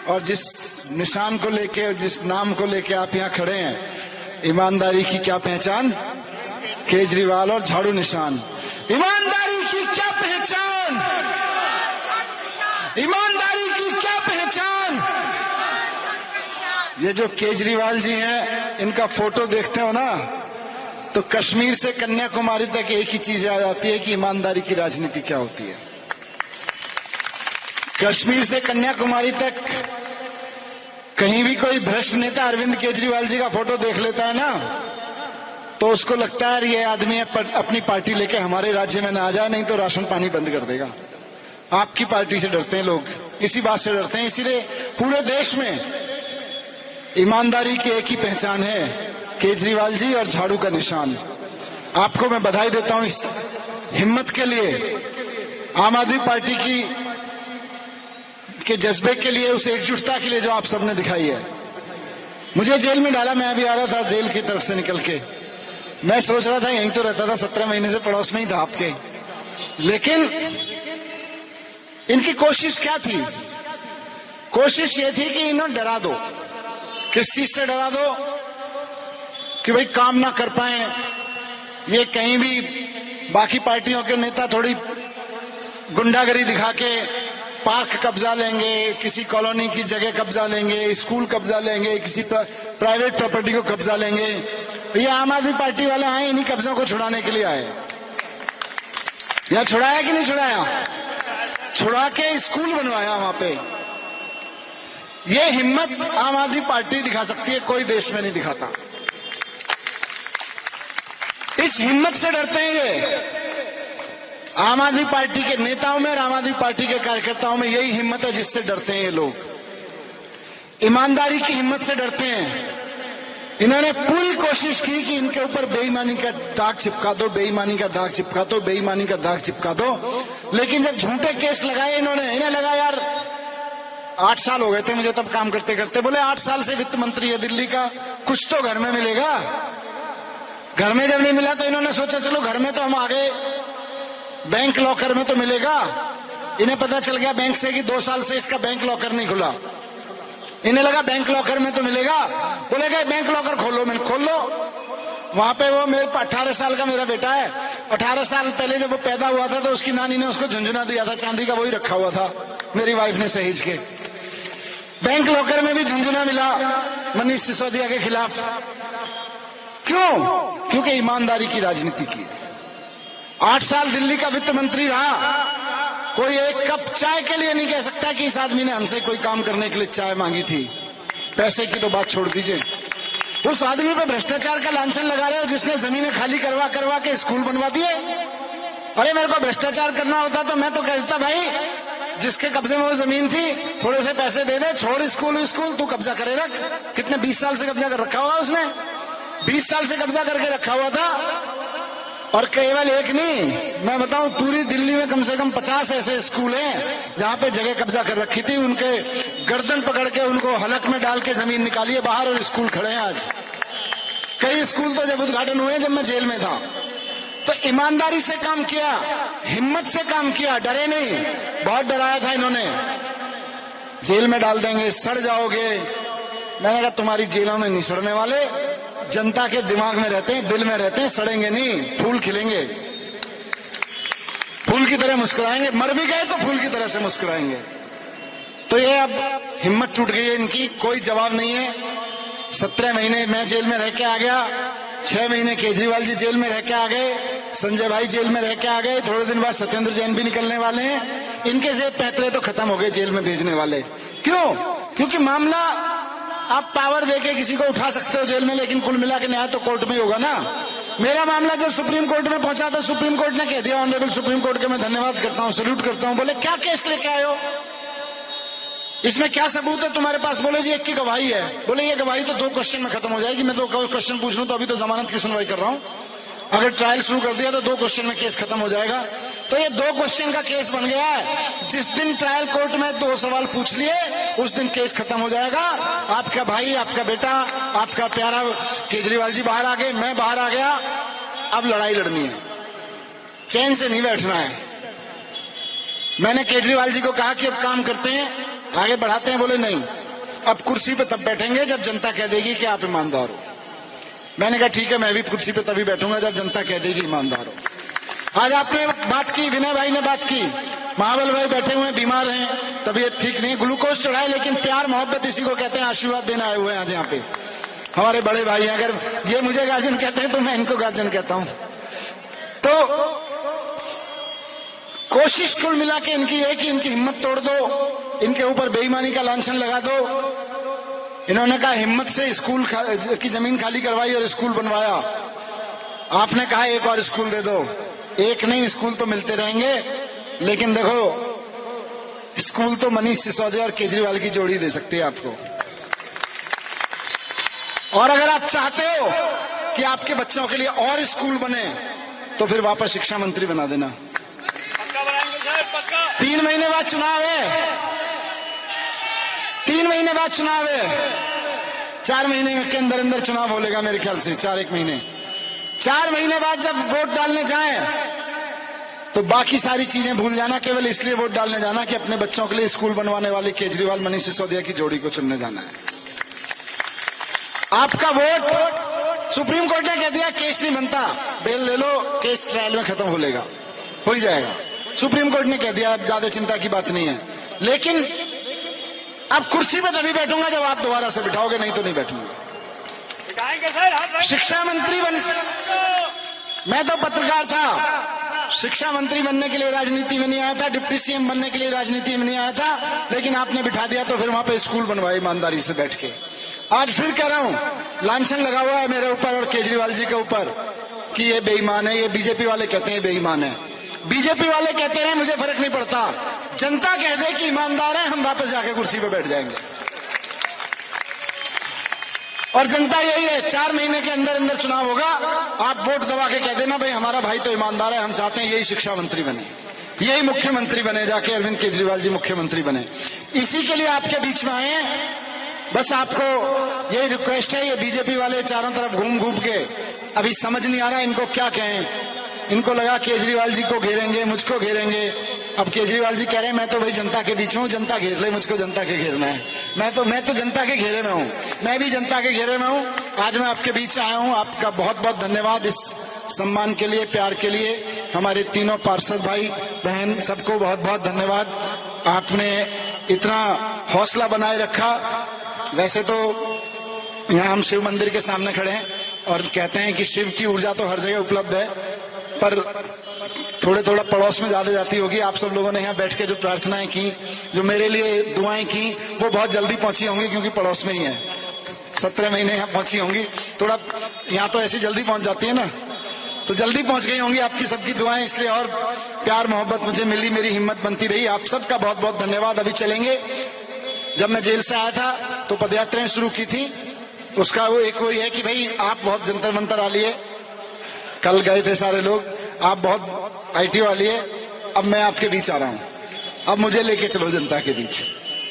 और जिस निशान को लेके और जिस नाम को लेके आप यहाँ खड़े हैं, ईमानदारी की क्या पहचान? केजरीवाल और झाड़ू निशान। ईमानदारी की क्या पहचान? ईमानदारी की क्या पहचान? ये जो केजरीवाल जी हैं, इनका फोटो देखते हो ना, तो कश्मीर से कन्याकुमारी तक एक ही चीज याद आती है कि ईमानदारी की राजनीति क्या होती है। कश्मीर से कन्याकुमारी तक कहीं भी कोई भ्रष्ट नेता अरविंद केजरीवाल जी का फोटो देख लेता है ना, तो उसको लगता है ये आदमी अपनी पार्टी लेके हमारे राज्य में ना आ जाए, नहीं तो राशन पानी बंद कर देगा। आपकी पार्टी से डरते हैं लोग, इसी बात से डरते हैं। इसीलिए पूरे देश में ईमानदारी की एक ही पहचान है, केजरीवाल जी और झाड़ू का निशान। आपको मैं बधाई देता हूं इस हिम्मत के लिए, आम आदमी पार्टी की के जज्बे के लिए, उस एकजुटता के लिए जो आप सबने दिखाई है। मुझे जेल में डाला, मैं अभी आ रहा था जेल की तरफ से निकल के, मैं सोच रहा था यहीं तो रहता था, 17 महीने से पड़ोस में ही था आपके। लेकिन इनकी कोशिश क्या थी? कोशिश ये थी कि इन्हें डरा दो। किस चीज से डरा दो? कि भाई काम ना कर पाए, ये कहीं भी बाकी पार्टियों के नेता थोड़ी गुंडागरी दिखा के पार्क कब्जा लेंगे, किसी कॉलोनी की जगह कब्जा लेंगे, स्कूल कब्जा लेंगे, किसी प्राइवेट प्रॉपर्टी को कब्जा लेंगे। ये आम आदमी पार्टी वाले आए इन्हीं कब्जों को छुड़ाने के लिए आए। या छुड़ाया कि नहीं छुड़ाया? छुड़ा के स्कूल बनवाया वहां पे। ये हिम्मत आम आदमी पार्टी दिखा सकती है, कोई देश में नहीं दिखाता। इस हिम्मत से डरते हैं ये। आम आदमी पार्टी के नेताओं में और आम आदमी पार्टी के कार्यकर्ताओं में यही हिम्मत है जिससे डरते हैं ये लोग। ईमानदारी की हिम्मत से डरते हैं। इन्होंने पूरी कोशिश की कि इनके ऊपर बेईमानी का दाग चिपका दो, बेईमानी का दाग चिपका दो, बेईमानी का दाग चिपका दो। लेकिन जब झूठे केस लगाए इन्होंने, इन्हें लगा यार 8 साल हो गए थे मुझे तब काम करते करते। बोले 8 साल से वित्त मंत्री है दिल्ली का, कुछ तो घर में मिलेगा। घर में जब नहीं मिला तो इन्होंने सोचा चलो घर में तो हम आ गए, बैंक लॉकर में तो मिलेगा। इन्हें पता चल गया बैंक से कि 2 साल से इसका बैंक लॉकर नहीं खुला। इन्हें लगा बैंक लॉकर में तो मिलेगा। बोले गए बैंक लॉकर खोलो, मैंने खोल लो। वहां पे वो मेरे 18 साल का मेरा बेटा है, 18 साल पहले जब वो पैदा हुआ था तो उसकी नानी ने उसको झुंझुना दिया था, चांदी का, वही रखा हुआ था मेरी वाइफ ने सहेज के। बैंक लॉकर में भी झुंझुना मिला मनीष सिसोदिया के खिलाफ। क्यों? क्योंकि ईमानदारी की राजनीति की। 8 साल दिल्ली का वित्त मंत्री रहा, कोई एक कप चाय के लिए नहीं कह सकता कि इस आदमी ने हमसे कोई काम करने के लिए चाय मांगी थी। पैसे की तो बात छोड़ दीजिए। उस आदमी पे भ्रष्टाचार का लांछन लगा रहे हो जिसने जमीनें खाली करवा करवा के स्कूल बनवा दिए। अरे मेरे को भ्रष्टाचार करना होता तो मैं तो कह देता भाई जिसके कब्जे में वो जमीन थी थोड़े से पैसे दे दे, छोड़ स्कूल तू कब्जा करे रख। कितने 20 साल से कब्जा कर रखा हुआ उसने, 20 साल से कब्जा करके रखा हुआ था। और केवल एक नहीं, मैं बताऊं पूरी दिल्ली में कम से कम 50 ऐसे स्कूल हैं जहां पे जगह कब्जा कर रखी थी। उनके गर्दन पकड़ के उनको हलक में डाल के जमीन निकाली है बाहर और स्कूल खड़े हैं आज। कई स्कूल तो जब उद्घाटन हुए जब मैं जेल में था। तो ईमानदारी से काम किया, हिम्मत से काम किया, डरे नहीं। बहुत डराया था इन्होंने, जेल में डाल देंगे, सड़ जाओगे। मैंने कहा तुम्हारी जेलों में नहीं सड़ने वाले, जनता के दिमाग में रहते हैं, दिल में रहते हैं, सड़ेंगे नहीं, फूल खिलेंगे, फूल की तरह मुस्कुराएंगे। मर भी गए तो फूल की तरह से मुस्कुराएंगे। तो ये अब हिम्मत टूट गई है इनकी, कोई जवाब नहीं है। 17 महीने मैं जेल में रह के आ गया, 6 महीने केजरीवाल जी जेल में रह के आ गए, संजय भाई जेल में रह के आ गए, थोड़े दिन बाद सत्येंद्र जैन भी निकलने वाले हैं। इनके से पैतरे तो खत्म हो गए जेल में भेजने वाले। क्यों? क्योंकि मामला आप पावर देके किसी को उठा सकते हो जेल में, लेकिन कुल मिला के न्याय तो कोर्ट में ही होगा ना। मेरा मामला जब सुप्रीम कोर्ट में पहुंचा था, सुप्रीम कोर्ट ने कह दिया, ऑनरेबल सुप्रीम कोर्ट के मैं धन्यवाद करता हूं, सैल्यूट करता हूं। बोले क्या केस लेके आए हो, इसमें क्या सबूत है तुम्हारे पास? बोले जी एक की गवाही है। बोले ये गवाही तो 2 क्वेश्चन में खत्म हो जाएगी, मैं 2 क्वेश्चन पूछ लूं तो अभी तो जमानत की सुनवाई कर रहा हूं, अगर ट्रायल शुरू कर दिया तो 2 क्वेश्चन में केस खत्म हो जाएगा। तो ये 2 क्वेश्चन का केस बन गया है। जिस दिन ट्रायल कोर्ट में 2 सवाल पूछ लिए उस दिन केस खत्म हो जाएगा। आपका भाई, आपका बेटा, आपका प्यारा केजरीवाल जी बाहर आ गए, मैं बाहर आ गया। अब लड़ाई लड़नी है, चैन से नहीं बैठना है। मैंने केजरीवाल जी को कहा कि अब काम करते हैं, आगे बढ़ाते हैं, बोले नहीं, अब कुर्सी पे तब बैठेंगे जब जनता कह देगी कि आप ईमानदार हो। मैंने कहा ठीक है, मैं भी कुर्सी पे तभी बैठूंगा जब जनता कह देगी ईमानदार हो। आज आपने बात की, विनय भाई ने बात की, महाबल भाई बैठे हुए हैं, बीमार हैं, तबीयत ठीक नहीं, ग्लूकोज चढ़ाए, लेकिन प्यार मोहब्बत इसी को कहते हैं, आशीर्वाद देने आए हुए हैं आज यहाँ पे हमारे बड़े भाई हैं। अगर ये मुझे गार्जियन कहते हैं तो मैं इनको गार्जियन कहता हूं। तो कोशिश कुल मिला के इनकी है कि इनकी हिम्मत तोड़ दो, इनके ऊपर बेईमानी का लांछन लगा दो। इन्होंने कहा हिम्मत से स्कूल की जमीन खाली करवाई और स्कूल बनवाया। आपने कहा एक और स्कूल दे दो, एक नहीं स्कूल तो मिलते रहेंगे, लेकिन देखो स्कूल तो मनीष सिसोदिया और केजरीवाल की जोड़ी दे सकती है आपको। और अगर आप चाहते हो कि आपके बच्चों के लिए और स्कूल बने तो फिर वापस शिक्षा मंत्री बना देना। 3 महीने बाद चुनाव है, 3 महीने बाद चुनाव है, 4 महीने के अंदर अंदर चुनाव हो लेगा मेरे ख्याल से, 4-1 महीने। 4 महीने बाद जब वोट डालने जाएं तो बाकी सारी चीजें भूल जाना, केवल इसलिए वोट डालने जाना कि अपने बच्चों के लिए स्कूल बनवाने वाले केजरीवाल मनीष सिसोदिया की जोड़ी को चुनने जाना है। आपका वोट, सुप्रीम कोर्ट ने कह दिया केस नहीं बनता, बेल ले लो, केस ट्रायल में खत्म हो लेगा, हो ही जाएगा। सुप्रीम कोर्ट ने कह दिया, अब ज्यादा चिंता की बात नहीं है। लेकिन अब कुर्सी पे तभी बैठूंगा जब आप दोबारा से बिठाओगे, नहीं तो नहीं बैठूंगा। शिक्षा मंत्री मैं तो पत्रकार था, शिक्षा मंत्री बनने के लिए राजनीति में नहीं आया था, डिप्टी सीएम बनने के लिए राजनीति में नहीं आया था, लेकिन आपने बिठा दिया तो फिर वहां पे स्कूल बनवाए ईमानदारी से बैठ के। आज फिर कह रहा हूं, लांछन लगा हुआ है मेरे ऊपर और केजरीवाल जी के ऊपर कि ये बेईमान है, ये बीजेपी वाले कहते हैं बेईमान है। बीजेपी वाले कहते हैं मुझे फर्क नहीं पड़ता, जनता कह दे कि ईमानदार है, हम वापस जाके कुर्सी पे बैठ जाएंगे। और जनता यही है, 4 महीने के अंदर अंदर चुनाव होगा, आप वोट दबा के कह देना भाई हमारा भाई तो ईमानदार है, हम चाहते हैं यही शिक्षा मंत्री बने, यही मुख्यमंत्री बने, जाके अरविंद केजरीवाल जी मुख्यमंत्री बने। इसी के लिए आपके बीच में आए हैं। बस आपको यही रिक्वेस्ट है, ये बीजेपी वाले चारों तरफ घूम घूम के अभी समझ नहीं आ रहा इनको क्या कहें। इनको लगा केजरीवाल जी को घेरेंगे, मुझको घेरेंगे। अब केजरीवाल जी कह रहे हैं मैं तो भाई जनता के बीच में हूं, जनता घेर ले, मुझको जनता के घेरना है। मैं तो जनता के घेरे में हूं, मैं भी जनता के घेरे में हूं। आज मैं आपके बीच आया हूं, आपका बहुत बहुत धन्यवाद इस सम्मान के लिए, प्यार के लिए। हमारे तीनों पार्षद भाई बहन सबको बहुत बहुत धन्यवाद, आपने इतना हौसला बनाए रखा। वैसे तो यहाँ हम शिव मंदिर के सामने खड़े हैं और कहते हैं कि शिव की ऊर्जा तो हर जगह उपलब्ध है, पर थोड़ा पड़ोस में ज्यादा जाती होगी। आप सब लोगों ने यहाँ बैठ के जो प्रार्थनाएं की, जो मेरे लिए दुआएं की, वो बहुत जल्दी पहुंची होंगी क्योंकि पड़ोस में ही है। 17 महीने यहाँ पहुंची होंगी, थोड़ा यहाँ तो ऐसी जल्दी पहुंच जाती है ना, तो जल्दी पहुंच गई होंगी आपकी सबकी दुआएं, इसलिए और प्यार मोहब्बत मुझे मिली, मेरी हिम्मत बनती रही। आप सबका बहुत बहुत धन्यवाद। अभी चलेंगे। जब मैं जेल से आया था तो पदयात्राएं शुरू की थी, उसका वो एक वही है कि भाई आप बहुत जंतर मंतर आ लिए, कल गए थे सारे लोग, आप बहुत आईटी वाली है, अब मैं आपके बीच आ रहा हूं, अब मुझे लेके चलो जनता के बीच।